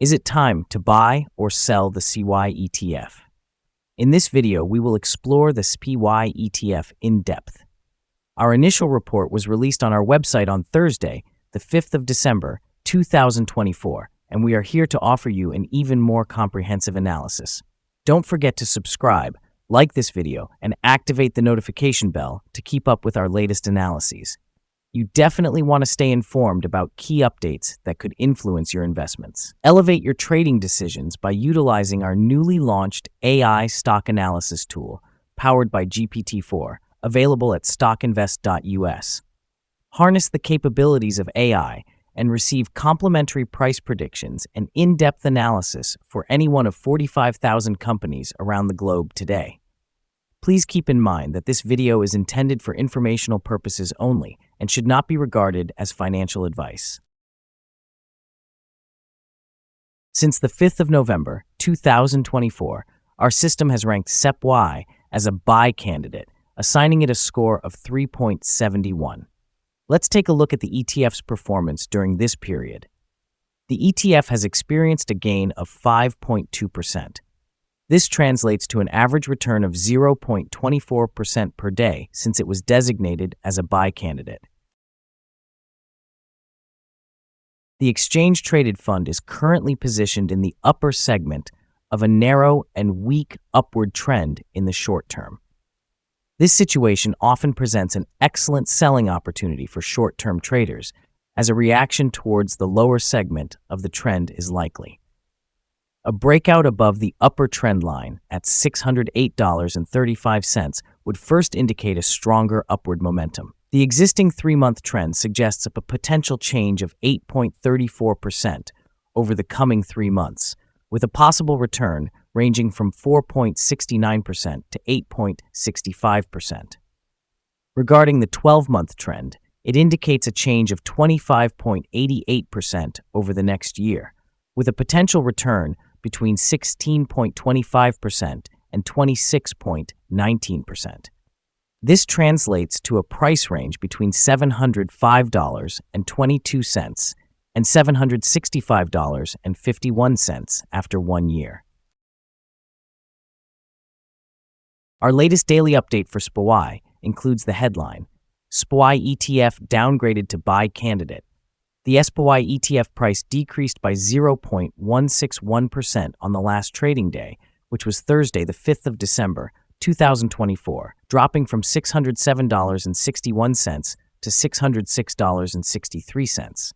Is it time to buy or sell the SPY ETF? In this video, we will explore the SPY ETF in depth. Our initial report was released on our website on Thursday, the 5th of December, 2024, and we are here to offer you an even more comprehensive analysis. Don't forget to subscribe, like this video, and activate the notification bell to keep up with our latest analyses. You definitely want to stay informed about key updates that could influence your investments. Elevate your trading decisions by utilizing our newly launched AI stock analysis tool, powered by GPT-4, available at StockInvest.us. Harness the capabilities of AI and receive complimentary price predictions and in-depth analysis for any one of 45,000 companies around the globe today. Please keep in mind that this video is intended for informational purposes only and should not be regarded as financial advice. Since the 5th of November, 2024, our system has ranked SPY as a buy candidate, assigning it a score of 3.71. Let's take a look at the ETF's performance during this period. The ETF has experienced a gain of 5.2%. This translates to an average return of 0.24% per day since it was designated as a buy candidate. The exchange-traded fund is currently positioned in the upper segment of a narrow and weak upward trend in the short term. This situation often presents an excellent selling opportunity for short-term traders, as a reaction towards the lower segment of the trend is likely. A breakout above the upper trend line at $608.35 would first indicate a stronger upward momentum. The existing 3-month trend suggests a potential change of 8.34% over the coming 3 months, with a possible return ranging from 4.69% to 8.65%. Regarding the 12-month trend, it indicates a change of 25.88% over the next year, with a potential return between 16.25% and 26.19%. This translates to a price range between $705.22 and $765.51 after 1 year. Our latest daily update for SPY includes the headline, SPY ETF downgraded to buy candidate. The SPY ETF price decreased by 0.161% on the last trading day, which was Thursday, the 5th of December, 2024, dropping from $607.61 to $606.63.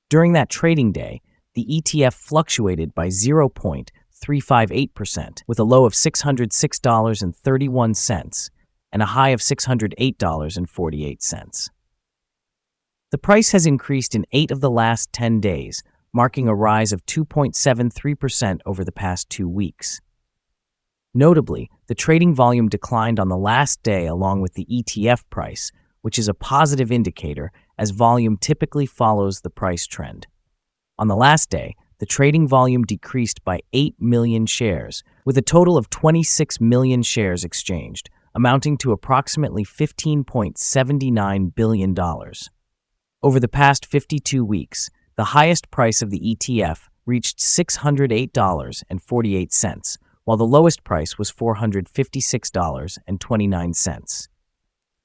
During that trading day, the ETF fluctuated by 0.358%, with a low of $606.31 and a high of $608.48. The price has increased in 8 of the last 10 days, marking a rise of 2.73% over the past 2 weeks. Notably, the trading volume declined on the last day along with the ETF price, which is a positive indicator as volume typically follows the price trend. On the last day, the trading volume decreased by 8 million shares, with a total of 26 million shares exchanged, amounting to approximately $15.79 billion. Over the past 52 weeks, the highest price of the ETF reached $608.48, while the lowest price was $456.29.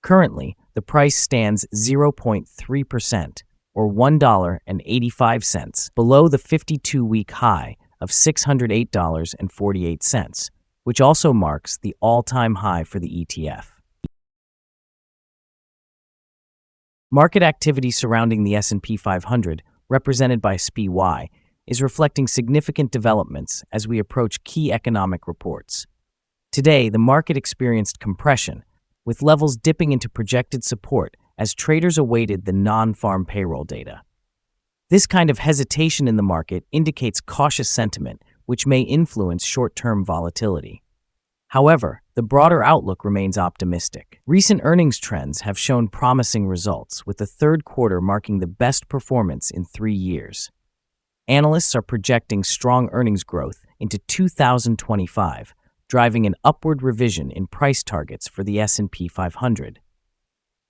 Currently, the price stands 0.3%, or $1.85, below the 52-week high of $608.48, which also marks the all-time high for the ETF. Market activity surrounding the S&P 500, represented by SPY, is reflecting significant developments as we approach key economic reports. Today, the market experienced compression, with levels dipping into projected support as traders awaited the non-farm payroll data. This kind of hesitation in the market indicates cautious sentiment, which may influence short-term volatility. However, the broader outlook remains optimistic. Recent earnings trends have shown promising results, with the third quarter marking the best performance in 3 years. Analysts are projecting strong earnings growth into 2025, driving an upward revision in price targets for the S&P 500.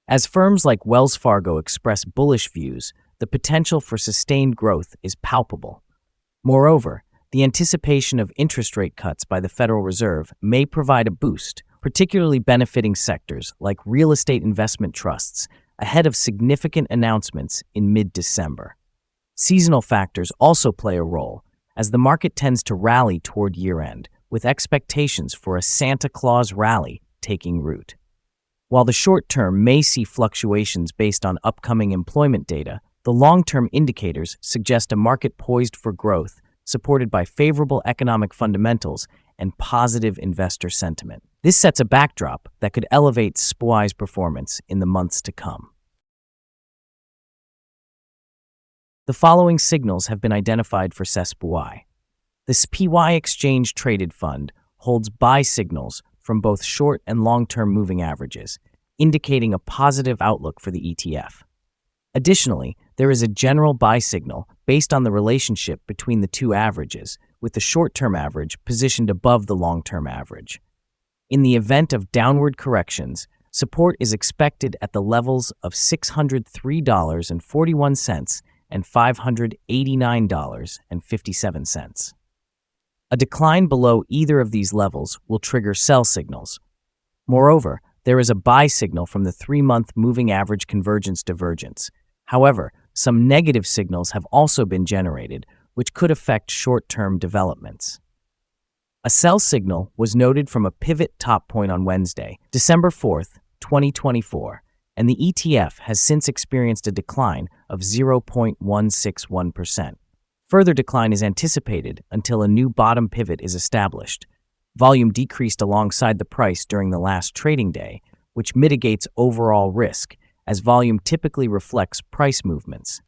As firms like Wells Fargo express bullish views, the potential for sustained growth is palpable. Moreover, the anticipation of interest rate cuts by the Federal Reserve may provide a boost, particularly benefiting sectors like real estate investment trusts, ahead of significant announcements in mid-December. Seasonal factors also play a role, as the market tends to rally toward year-end, with expectations for a Santa Claus rally taking root. While the short term may see fluctuations based on upcoming employment data, the long-term indicators suggest a market poised for growth, supported by favorable economic fundamentals and positive investor sentiment. This sets a backdrop that could elevate SPY's performance in the months to come. The following signals have been identified for SPY. The SPY Exchange Traded Fund holds buy signals from both short and long-term moving averages, indicating a positive outlook for the ETF. Additionally, there is a general buy signal based on the relationship between the two averages, with the short-term average positioned above the long-term average. In the event of downward corrections, support is expected at the levels of $603.41 and $589.57. A decline below either of these levels will trigger sell signals. Moreover, there is a buy signal from the 3-month moving average convergence divergence. However, some negative signals have also been generated, which could affect short-term developments. A sell signal was noted from a pivot top point on Wednesday, December 4th, 2024, and the ETF has since experienced a decline of 0.161%. Further decline is anticipated until a new bottom pivot is established. Volume decreased alongside the price during the last trading day, which mitigates overall risk, as volume typically reflects price movements.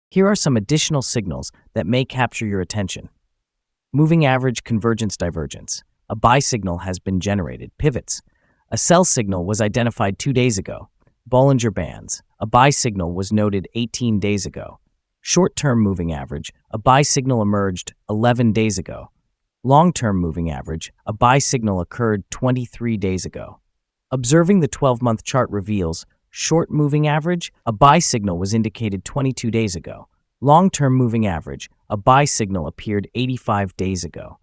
Here are some additional signals that may capture your attention. Moving average convergence divergence. A buy signal has been generated. Pivots. A sell signal was identified 2 days ago. Bollinger Bands. A buy signal was noted 18 days ago. Short-term moving average. A buy signal emerged 11 days ago. Long-term moving average. A buy signal occurred 23 days ago. Observing the 12-month chart reveals short moving average. A buy signal was indicated 22 days ago. Long-term moving average. A buy signal appeared 85 days ago.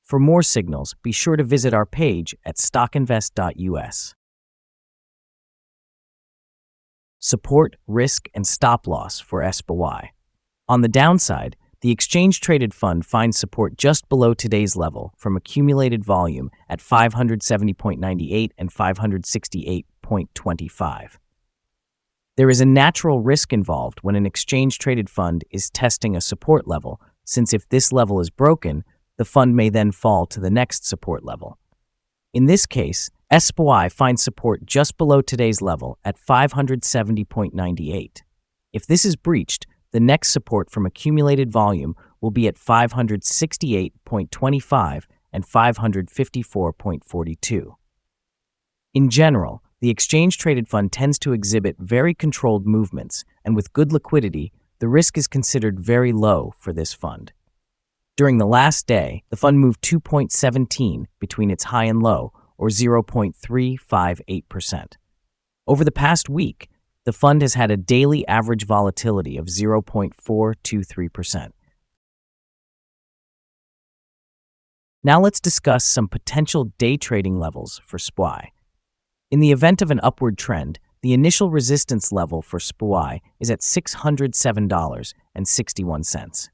For more signals, be sure to visit our page at StockInvest.us. Support, risk, and stop loss for SPY. On the downside, the exchange-traded fund finds support just below today's level from accumulated volume at 570.98 and 568.25. There is a natural risk involved when an exchange-traded fund is testing a support level, since if this level is broken, the fund may then fall to the next support level. In this case, SPY finds support just below today's level at 570.98. If this is breached, the next support from accumulated volume will be at 568.25 and 554.42. In general, the exchange-traded fund tends to exhibit very controlled movements, and with good liquidity, the risk is considered very low for this fund. During the last day, the fund moved 2.17 between its high and low, or 0.358%. Over the past week, the fund has had a daily average volatility of 0.423%. Now let's discuss some potential day trading levels for SPY. In the event of an upward trend, the initial resistance level for SPY is at $607.61.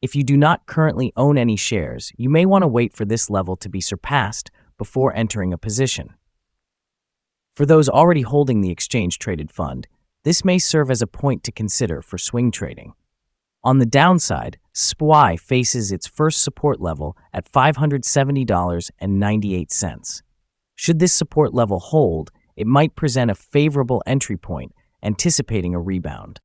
If you do not currently own any shares, you may want to wait for this level to be surpassed before entering a position. For those already holding the exchange-traded fund, this may serve as a point to consider for swing trading. On the downside, SPY faces its first support level at $570.98. Should this support level hold, it might present a favorable entry point, anticipating a rebound.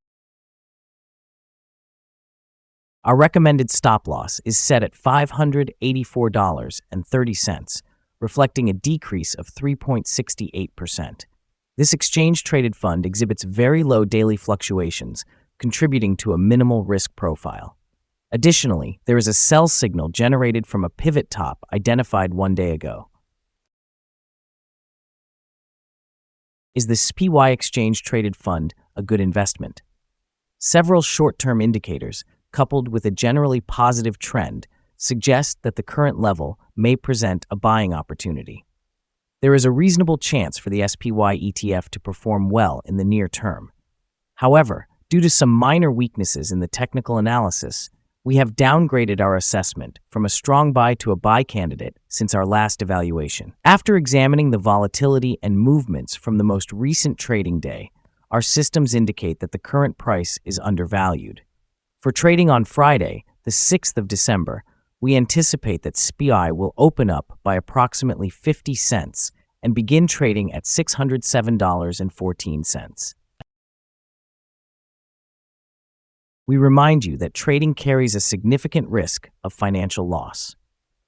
Our recommended stop loss is set at $584.30, reflecting a decrease of 3.68%. This exchange-traded fund exhibits very low daily fluctuations, contributing to a minimal risk profile. Additionally, there is a sell signal generated from a pivot top identified 1 day ago. Is the SPY exchange-traded fund a good investment? Several short-term indicators, coupled with a generally positive trend, suggest that the current level may present a buying opportunity. There is a reasonable chance for the SPY ETF to perform well in the near term. However, due to some minor weaknesses in the technical analysis, we have downgraded our assessment from a strong buy to a buy candidate since our last evaluation. After examining the volatility and movements from the most recent trading day, our systems indicate that the current price is undervalued. For trading on Friday, the 6th of December, we anticipate that SPY will open up by approximately 50 cents and begin trading at $607.14. We remind you that trading carries a significant risk of financial loss.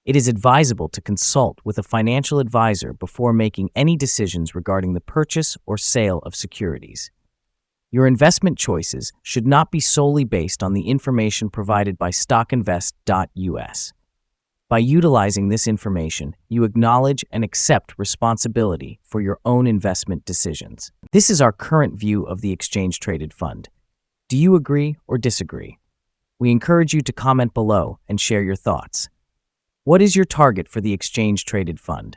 It is advisable to consult with a financial advisor before making any decisions regarding the purchase or sale of securities. Your investment choices should not be solely based on the information provided by StockInvest.us. By utilizing this information, you acknowledge and accept responsibility for your own investment decisions. This is our current view of the exchange-traded fund. Do you agree or disagree? We encourage you to comment below and share your thoughts. What is your target for the exchange-traded fund?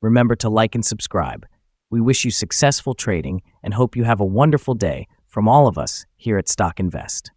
Remember to like and subscribe. We wish you successful trading and hope you have a wonderful day from all of us here at Stock Invest.